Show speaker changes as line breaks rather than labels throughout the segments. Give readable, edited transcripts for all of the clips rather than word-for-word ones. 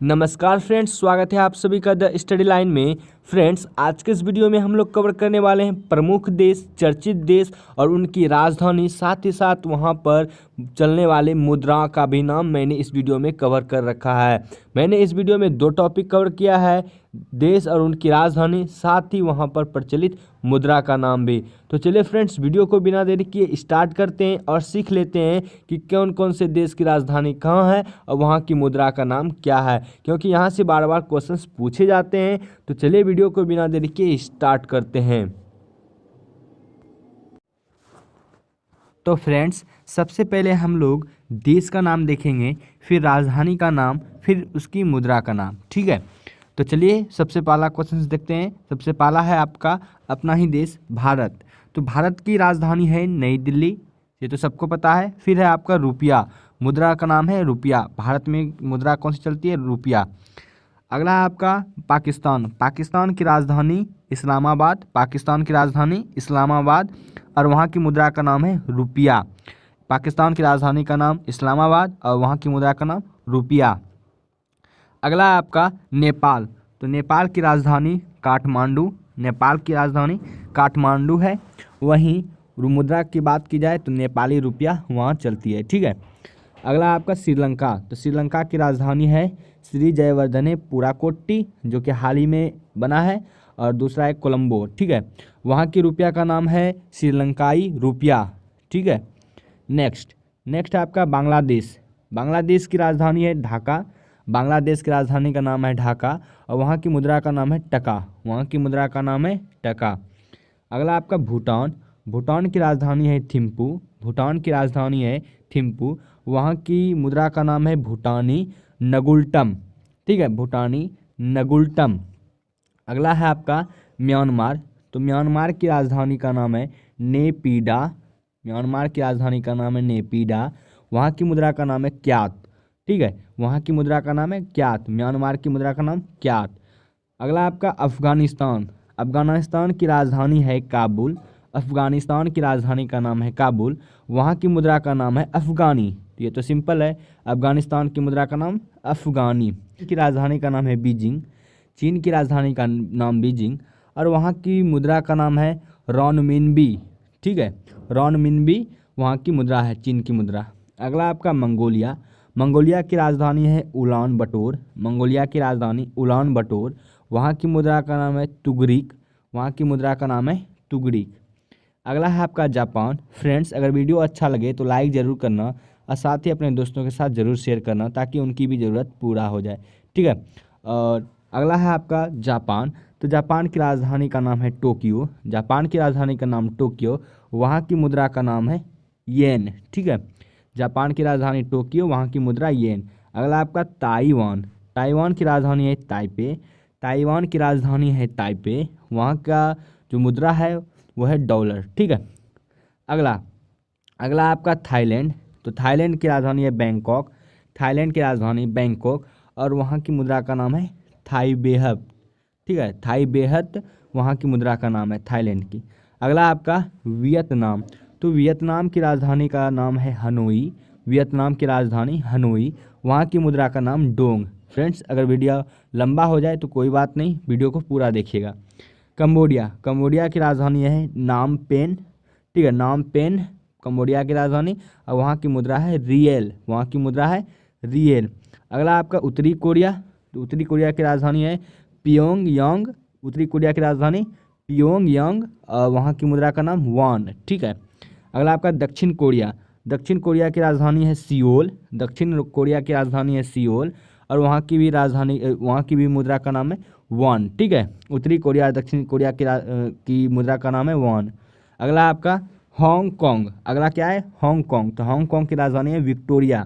नमस्कार फ्रेंड्स, स्वागत है आप सभी का द स्टडी लाइन में। फ्रेंड्स, आज के इस वीडियो में हम लोग कवर करने वाले हैं प्रमुख देश, चर्चित देश और उनकी राजधानी, साथ ही साथ वहां पर चलने वाले मुद्रा का भी नाम मैंने इस वीडियो में कवर कर रखा है। मैंने इस वीडियो में 2 टॉपिक कवर किया है, देश और उनकी राजधानी, साथ ही वहां पर प्रचलित मुद्रा का नाम भी। तो चलिए फ्रेंड्स, वीडियो को बिना देरी किए स्टार्ट करते हैं और सीख लेते हैं कि कौन कौन से देश की राजधानी कहाँ है और वहाँ की मुद्रा का नाम क्या है, क्योंकि यहाँ से बार बार क्वेश्चंस पूछे जाते हैं। तो चलिए वीडियो को बिना देरी किए स्टार्ट करते हैं। तो फ्रेंड्स, सबसे पहले हम लोग देश का नाम देखेंगे, फिर राजधानी का नाम, फिर उसकी मुद्रा का नाम। ठीक है, तो चलिए सबसे पहला क्वेश्चन देखते हैं। सबसे पहला है आपका अपना ही देश भारत। तो भारत की राजधानी है नई दिल्ली, ये तो सबको पता है। फिर है आपका रुपया, मुद्रा का नाम है रुपया। भारत में मुद्रा कौन सी चलती है? रुपया। अगला है आपका पाकिस्तान। पाकिस्तान की राजधानी इस्लामाबाद, पाकिस्तान की राजधानी इस्लामाबाद और वहाँ की मुद्रा का नाम है रुपया। पाकिस्तान की राजधानी का नाम इस्लामाबाद और वहाँ की मुद्रा का नाम रुपया। अगला है आपका नेपाल। तो नेपाल की राजधानी काठमांडू, नेपाल की राजधानी काठमांडू है। वहीं मुद्रा की बात की जाए तो नेपाली रुपया वहाँ चलती है। ठीक है, अगला आपका श्रीलंका। तो श्रीलंका की राजधानी है श्री जयवर्धने पुराकोट्टी, जो कि हाल ही में बना है, और दूसरा है कोलंबो। ठीक है, वहाँ की रुपया का नाम है श्रीलंकाई रुपया। ठीक है, नेक्स्ट है आपका बांग्लादेश। बांग्लादेश की राजधानी है ढाका, बांग्लादेश की राजधानी का नाम है ढाका और वहाँ की मुद्रा का नाम है टका, वहाँ की मुद्रा का नाम है टका। अगला आपका भूटान। भूटान की राजधानी है थिम्पू, भूटान की राजधानी है थिम्पू, वहाँ की मुद्रा का नाम है भूटानी नगुल्टम। ठीक है, भूटानी नगुल्टम। अगला है आपका म्यांमार। तो म्यांमार की राजधानी का नाम है नेपीडा, म्यांमार की राजधानी का नाम है नेपीडा, वहाँ की मुद्रा का नाम है क्यात। ठीक है, वहाँ की मुद्रा का नाम है क्यात, म्यांमार की मुद्रा का नाम क्यात। अगला आपका अफगानिस्तान। अफगानिस्तान की राजधानी है काबुल, अफगानिस्तान की राजधानी का नाम है काबुल, वहाँ की मुद्रा का नाम है अफगानी। तो ये तो सिंपल है, अफगानिस्तान की मुद्रा का नाम अफगानी। की राजधानी का नाम है बीजिंग, चीन की राजधानी का नाम बीजिंग और वहाँ की मुद्रा का नाम है रॉनमिनबी। ठीक है, रॉनमिनबी वहाँ की मुद्रा है, चीन की मुद्रा। अगला आपका मंगोलिया। मंगोलिया की राजधानी है उलान बटोर, मंगोलिया की राजधानी उलान बटोर, वहाँ की मुद्रा का नाम है तुगरिक, वहाँ की मुद्रा का नाम है तुगरिक। अगला है आपका जापान। फ्रेंड्स, अगर वीडियो अच्छा लगे तो लाइक ज़रूर करना और साथ ही अपने दोस्तों के साथ ज़रूर शेयर करना ताकि उनकी भी ज़रूरत पूरा हो जाए। ठीक है, और अगला है आपका जापान। तो जापान की राजधानी का नाम है टोक्यो, जापान की राजधानी का नाम टोक्यो, वहाँ की मुद्रा का नाम है येन। ठीक है, जापान की राजधानी टोक्यो, वहाँ की मुद्रा येन। अगला आपका ताइवान। ताइवान की राजधानी है ताइपे, ताइवान की राजधानी है ताइपे, वहाँ का जो मुद्रा है वो है डॉलर। ठीक है, अगला आपका थाईलैंड। तो थाईलैंड की राजधानी है बैंकॉक, थाईलैंड की राजधानी बैंकॉक और वहाँ की मुद्रा का नाम है थाई बेहत। ठीक है, थाई बेहत वहाँ की मुद्रा का नाम है थाईलैंड की। अगला आपका वियतनाम। तो वियतनाम की राजधानी का नाम है हनोई, वियतनाम की राजधानी हनोई, वहाँ की मुद्रा का नाम डोंग। फ्रेंड्स, अगर वीडियो लंबा हो जाए तो कोई बात नहीं, वीडियो को पूरा देखिएगा। कंबोडिया। कंबोडिया की राजधानी है नाम पेन। ठीक है, नाम पेन कंबोडिया की राजधानी और वहाँ की मुद्रा है रियल, वहाँ की मुद्रा है रियल। अगला आपका उत्तरी कोरिया। तो उत्तरी कोरिया की राजधानी है पियोंगयांग, उत्तरी कोरिया की राजधानी पियोंगयांग और वहाँ की मुद्रा का नाम वॉन। ठीक है, अगला आपका दक्षिण कोरिया। दक्षिण कोरिया की राजधानी है सियोल, दक्षिण कोरिया की राजधानी है सियोल और वहाँ की भी राजधानी, वहाँ की भी मुद्रा का नाम है वॉन। ठीक है, उत्तरी कोरिया दक्षिण कोरिया की मुद्रा का नाम है वॉन। अगला आपका हांगकांग। अगला क्या है? हांगकांग। तो हांगकांग की राजधानी है विक्टोरिया।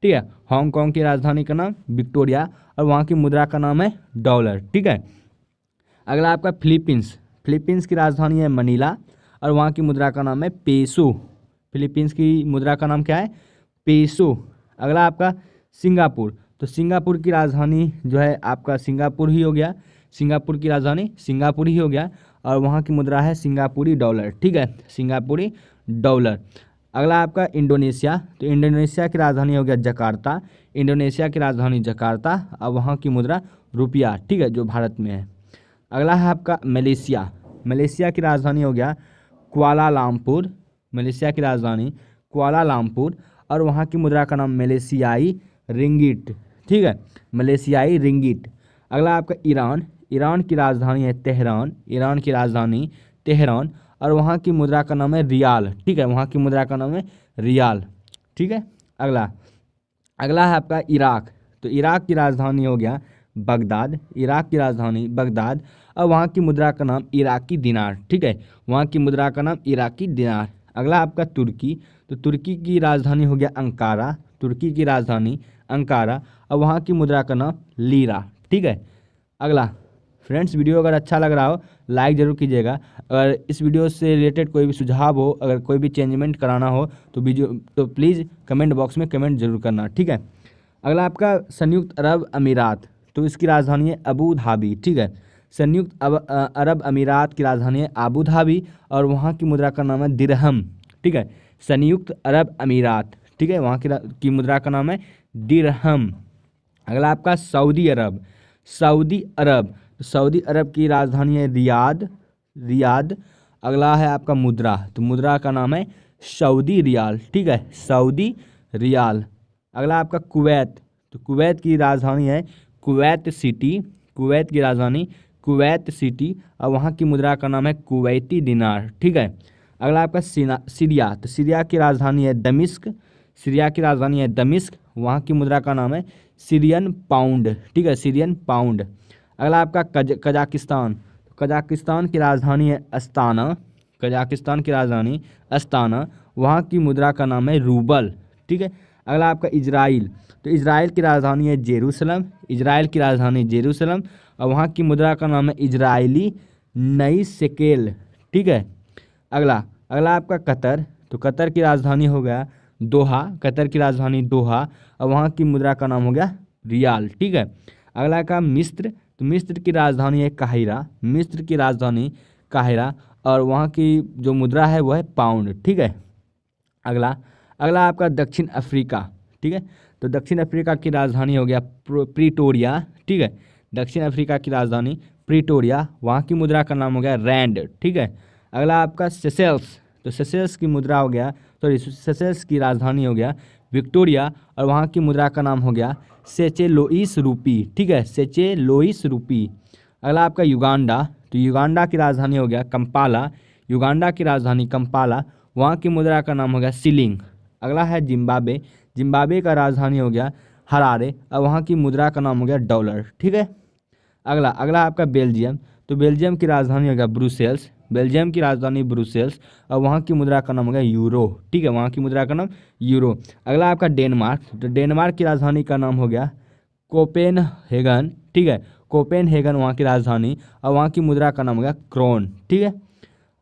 ठीक है, हांगकांग की राजधानी का नाम विक्टोरिया और वहाँ की मुद्रा का नाम है डॉलर। ठीक है, अगला आपका फिलीपींस। फिलीपींस की राजधानी है मनीला और वहाँ की मुद्रा का नाम है पेसो। फिलीपींस की मुद्रा का नाम क्या है? पेसो। अगला आपका सिंगापुर। तो सिंगापुर की राजधानी जो है आपका सिंगापुर ही हो गया, सिंगापुर की राजधानी सिंगापुर ही हो गया और वहाँ की मुद्रा है सिंगापुरी डॉलर। ठीक है, सिंगापुरी डॉलर। अगला आपका इंडोनेशिया, तो इंडोनेशिया की राजधानी हो गया जकार्ता। इंडोनेशिया की राजधानी जकार्ता और वहाँ की मुद्रा रुपया, ठीक है, जो भारत में है। अगला है आपका मलेशिया। मलेशिया की राजधानी हो गया कुआलालंपुर। मलेशिया की राजधानी कुआलालंपुर और वहाँ की मुद्रा का नाम मलेशियाई रिंगिट, ठीक है, मलेशियाई रिंगिट। अगला आपका ईरान। ईरान की राजधानी है तेहरान। ईरान की राजधानी तेहरान और वहाँ की मुद्रा का नाम है रियाल, ठीक है, वहाँ की मुद्रा का नाम है रियाल, ठीक है। अगला अगला है आपका इराक। तो इराक की राजधानी हो गया बगदाद। इराक की राजधानी बगदाद और वहाँ की मुद्रा का नाम इराकी दिनार, ठीक है, वहाँ की मुद्रा का नाम इराकी दिनार। अगला आपका तुर्की। तो तुर्की की राजधानी हो गया अंकारा। तुर्की की राजधानी अंकारा और वहाँ की मुद्रा का नाम लीरा, ठीक है। अगला फ्रेंड्स, वीडियो अगर अच्छा लग रहा हो लाइक ज़रूर कीजिएगा। अगर इस वीडियो से रिलेटेड कोई भी सुझाव हो, अगर कोई भी चेंजमेंट कराना हो तो प्लीज़ कमेंट बॉक्स में कमेंट जरूर करना, ठीक है। अगला आपका संयुक्त अरब अमीरात। तो इसकी राजधानी है अबू धाबी, ठीक है। संयुक्त अरब अमीरात की राजधानी है अबू धाबी और वहाँ की मुद्रा का नाम है दिरहम, ठीक है। संयुक्त अरब अमीरात, ठीक है, वहाँ की मुद्रा का नाम है दिरहम। अगला आपका सऊदी अरब। सऊदी अरब, सऊदी अरब की राजधानी है रियाद। रियाद। अगला है आपका मुद्रा। तो मुद्रा का नाम है सऊदी रियाल, ठीक है, सऊदी रियाल। अगला आपका कुवैत। तो कुवैत की राजधानी है कुवैत सिटी। कुवैत की राजधानी कुवैत सिटी और वहाँ की मुद्रा का नाम है कुवैती दिनार, ठीक है। अगला आपका सीरिया। तो सीरिया की राजधानी है दमिश्क। सीरिया की राजधानी है दमिश्क, वहाँ की मुद्रा का नाम है सीरियन पाउंड, ठीक है, सीरियन पाउंड। अगला आपका कजाकिस्तान। कजाकिस्तान की राजधानी है अस्ताना। कजाकिस्तान की राजधानी अस्ताना, वहाँ की मुद्रा का नाम है रूबल, ठीक है। अगला आपका इजराइल। तो इजराइल की राजधानी है जेरूसलम। इजराइल की राजधानी जेरूसलम और वहाँ की मुद्रा का नाम है इजरायली नई शेकेल, ठीक है। अगला अगला आपका कतर। तो कतर की राजधानी हो गया दोहा। कतर की राजधानी दोहा और वहाँ की मुद्रा का नाम हो गया रियाल, ठीक है। अगला का मिस्र। तो मिस्र की राजधानी है काहिरा। मिस्र की राजधानी काहिरा और वहाँ की जो मुद्रा है वो है पाउंड, ठीक है। अगला अगला आपका दक्षिण अफ्रीका, ठीक है। तो दक्षिण अफ्रीका की राजधानी हो गया प्रीटोरिया, ठीक है। दक्षिण अफ्रीका की राजधानी प्रीटोरिया, वहाँ की मुद्रा का नाम हो गया रैंड, ठीक है। अगला आपका सेशेल्स। तो सेशेल्स की मुद्रा हो गया सेशेल्स की राजधानी हो गया विक्टोरिया और वहाँ की मुद्रा का नाम हो गया सेचेलोइस रूपी, ठीक है, सेचेलोइस रूपी। अगला आपका युगांडा। तो युगांडा की राजधानी हो गया कंपाला। युगांडा की राजधानी कंपाला, वहाँ की मुद्रा का नाम हो गया शिलिंग। अगला है जिम्बाब्वे। जिम्बाब्वे का राजधानी हो गया हरारे और वहाँ की मुद्रा का नाम हो गया डॉलर, ठीक है। अगला अगला आपका बेल्जियम। तो बेल्जियम की राजधानी हो गया ब्रुसेल्स। बेल्जियम की राजधानी ब्रुसेल्स और वहाँ की मुद्रा का नाम हो गया यूरो, ठीक है, वहाँ की मुद्रा का नाम यूरो। अगला आपका डेनमार्क। तो डेनमार्क की राजधानी का नाम हो गया कोपेनहेगन, ठीक है, कोपेनहेगन वहाँ की राजधानी और वहाँ की मुद्रा का नाम हो गया क्रोन, ठीक है।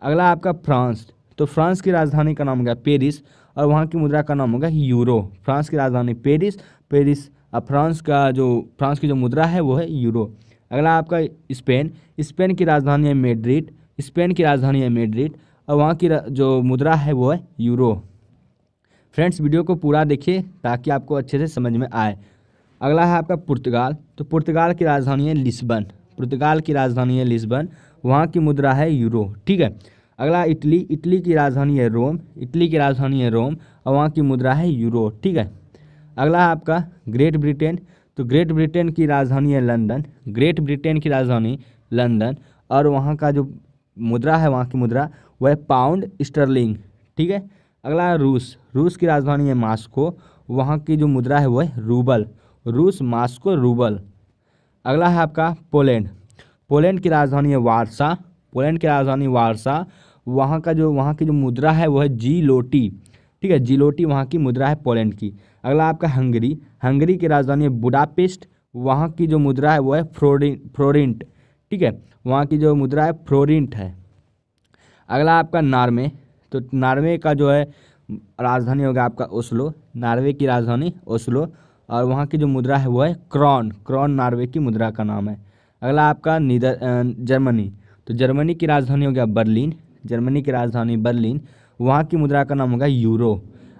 अगला आपका फ्रांस। तो फ्रांस की राजधानी का नाम हो गया पेरिस और वहाँ की मुद्रा का नाम हो गया यूरो। फ्रांस की राजधानी पेरिस और फ्रांस की जो मुद्रा है वो है यूरो। अगला आपका स्पेन। स्पेन की राजधानी है मैड्रिड। स्पेन की राजधानी है मैड्रिड और वहाँ की जो मुद्रा है वो है यूरो। फ्रेंड्स, वीडियो को पूरा देखिए ताकि आपको अच्छे से समझ में आए। अगला है आपका पुर्तगाल। तो पुर्तगाल की राजधानी है लिस्बन। पुर्तगाल की राजधानी है लिस्बन, वहाँ की मुद्रा है यूरो, ठीक है। अगला इटली। इटली की राजधानी है रोम। इटली की राजधानी है रोम और वहाँ की मुद्रा है यूरो, ठीक है। अगला है आपका ग्रेट ब्रिटेन। तो ग्रेट ब्रिटेन की राजधानी है लंदन। ग्रेट ब्रिटेन की राजधानी लंदन और वहाँ का जो मुद्रा है, वहाँ की मुद्रा वह है पाउंड स्टर्लिंग, ठीक है। अगला है रूस। रूस की राजधानी है मास्को, वहाँ की जो मुद्रा है वो है रूबल। रूस, मास्को, रूबल। अगला है आपका पोलैंड। पोलैंड की राजधानी है वारसा। पोलैंड की राजधानी वारसा, वहाँ की जो मुद्रा है वो है जीलोटी, ठीक है, जीलोटी वहाँ की मुद्रा है पोलैंड की। अगला आपका हंगरी। हंगरी की राजधानी है बुडापेस्ट, वहाँ की जो मुद्रा है वो है फ्लोरिंट, ठीक है, वहाँ की जो मुद्रा है फ्लोरिंट है। अगला आपका नार्वे। तो नार्वे का जो है राजधानी होगा आपका ओस्लो। नार्वे की राजधानी ओस्लो और वहाँ की जो मुद्रा है वो है क्रॉन। क्रॉन नार्वे की मुद्रा का नाम है। अगला आपका जर्मनी। तो जर्मनी की राजधानी हो गया बर्लिन। जर्मनी की राजधानी बर्लिन वहाँ की मुद्रा का नाम होगा यूरो।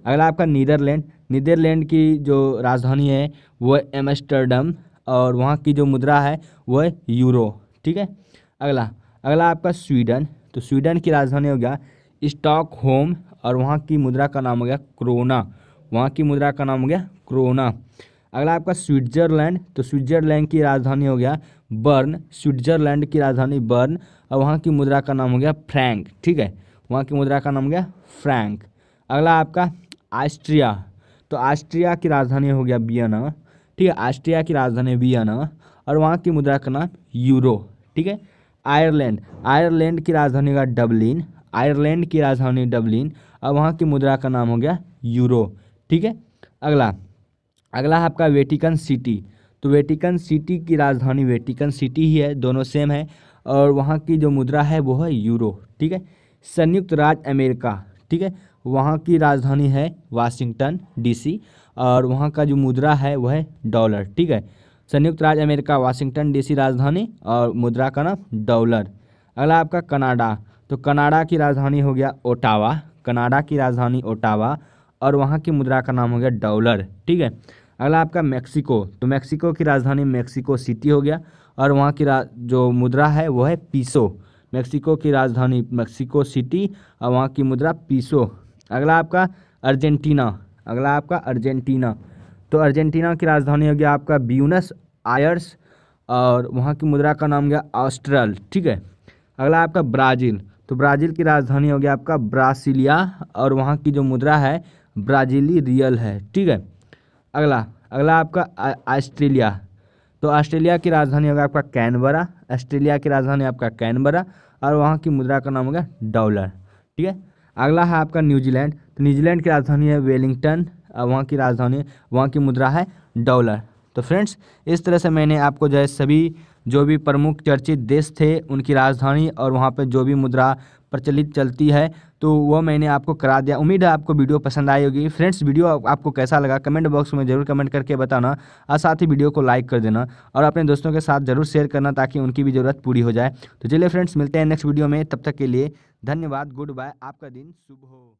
अगला आपका नीदरलैंड, नीदरलैंड की जो राजधानी है वो है एम्स्टर्डम और वहाँ की जो मुद्रा है वो है यूरो। ठीक है। अगला अगला आपका स्वीडन, तो स्वीडन की राजधानी हो गया स्टॉकहोम और वहाँ की मुद्रा का नाम हो गया क्रोना, वहाँ की मुद्रा का नाम हो गया क्रोना। अगला आपका स्विट्जरलैंड, तो स्विट्जरलैंड की राजधानी हो गया बर्न, स्विट्जरलैंड की राजधानी बर्न और वहाँ की मुद्रा का नाम हो गया फ्रैंक। ठीक है, वहाँ की मुद्रा का नाम हो गया फ्रैंक। अगला आपका ऑस्ट्रिया, तो ऑस्ट्रिया की राजधानी हो गया वियना। ठीक है, ऑस्ट्रिया की राजधानी वियना और वहाँ की मुद्रा का नाम यूरो। ठीक है। आयरलैंड, आयरलैंड की राजधानी होगा डबलिन, आयरलैंड की राजधानी डबलिन और वहाँ की मुद्रा का नाम हो गया यूरो। ठीक है। अगला अगला है आपका वेटिकन सिटी, तो वेटिकन सिटी की राजधानी वेटिकन सिटी ही है, दोनों सेम है और वहाँ की जो मुद्रा है वो है यूरो। ठीक है। संयुक्त राज्य अमेरिका, ठीक है, वहाँ की राजधानी है वाशिंगटन डीसी और वहाँ का जो मुद्रा है वह है डॉलर। ठीक है, संयुक्त राज्य अमेरिका वाशिंगटन डीसी राजधानी और मुद्रा का नाम डॉलर। अगला आपका कनाडा, तो कनाडा की राजधानी हो गया ओटावा, कनाडा की राजधानी ओटावा और वहाँ की मुद्रा का नाम हो गया डॉलर। ठीक है। अगला आपका मैक्सिको, तो मैक्सिको की राजधानी मैक्सिको सिटी हो गया और वहाँ की जो मुद्रा है वो है पीसो, मैक्सिको की राजधानी मैक्सिको सिटी और वहाँ की मुद्रा पीसो। अगला आपका अर्जेंटीना, अगला आपका अर्जेंटीना, तो अर्जेंटीना की राजधानी हो गया आपका ब्यूनस आयर्स और वहाँ की मुद्रा का नाम गया ऑस्ट्रल। ठीक है। अगला आपका ब्राज़ील, तो ब्राज़ील की राजधानी हो गया आपका ब्रासिलिया और वहाँ की जो मुद्रा है ब्राज़ीली रियल है। ठीक है। अगला अगला आपका ऑस्ट्रेलिया, तो ऑस्ट्रेलिया की राजधानी होगा आपका कैनबरा, ऑस्ट्रेलिया की राजधानी आपका कैनबरा और वहाँ की मुद्रा का नाम होगा डॉलर। ठीक है। अगला है आपका न्यूजीलैंड, तो न्यूजीलैंड की राजधानी है वेलिंगटन और वहाँ की राजधानी वहाँ की मुद्रा है डॉलर। तो फ्रेंड्स, इस तरह से मैंने आपको जो है सभी जो भी प्रमुख चर्चित देश थे उनकी राजधानी और वहाँ पर जो भी मुद्रा प्रचलित चलती है तो वो मैंने आपको करा दिया। उम्मीद है आपको वीडियो पसंद आई होगी। फ्रेंड्स, वीडियो आपको कैसा लगा कमेंट बॉक्स में जरूर कमेंट करके बताना और साथ ही वीडियो को लाइक कर देना और अपने दोस्तों के साथ जरूर शेयर करना ताकि उनकी भी ज़रूरत पूरी हो जाए। तो चलिए फ्रेंड्स, मिलते हैं नेक्स्ट वीडियो में, तब तक के लिए धन्यवाद, गुड बाय, आपका दिन शुभ हो।